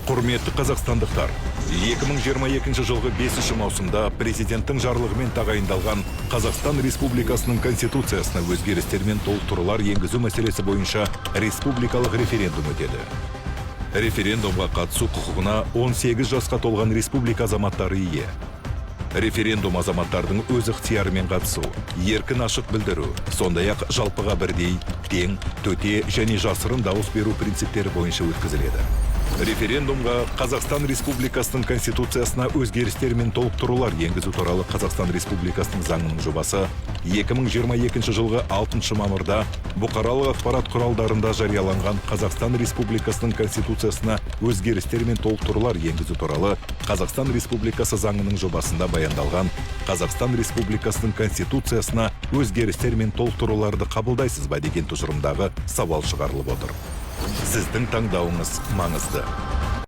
Құрметті қазақстандықтар, 2022 жылғы 5 маусымда президенттің жарлығымен тағайындалған Қазақстан Республикасының Конституциясына өзгерістер мен толықтырулар енгізу мәселесі бойынша республикалық референдум өтеді. Референдумға қатысу құқығына 18 жасқа толған республика азаматтары ие. Референдум азаматтардың өз ықтиярымен қатысу, еркін ашық білдіру, сондай-ақ жалпыға бірдей, тең, төте және жасырын дауыс беру принциптері бойынша өткізіледі. Референдумға Қазақстан Республикасының Конституциясына өзгерістер мен толықтырулар енгізу туралы Қазақстан Республикасының заңының жобасы 2022 жылғы 6 мамырда бұқаралық ақпарат құралдарында жарияланған Қазақстан Республикасының Конституциясына өзгерістер мен толықтырулар енгізу туралы Қазақстан Республикасы заңының жобасында баяндалған Қазақстан Республикасының Конституциясына өзгерістер мен толықтыруларды қабылдайсыз ба деген тұжырымдағы сауал шығарылып отыр. Сіздің таңдауыңыз маңызды.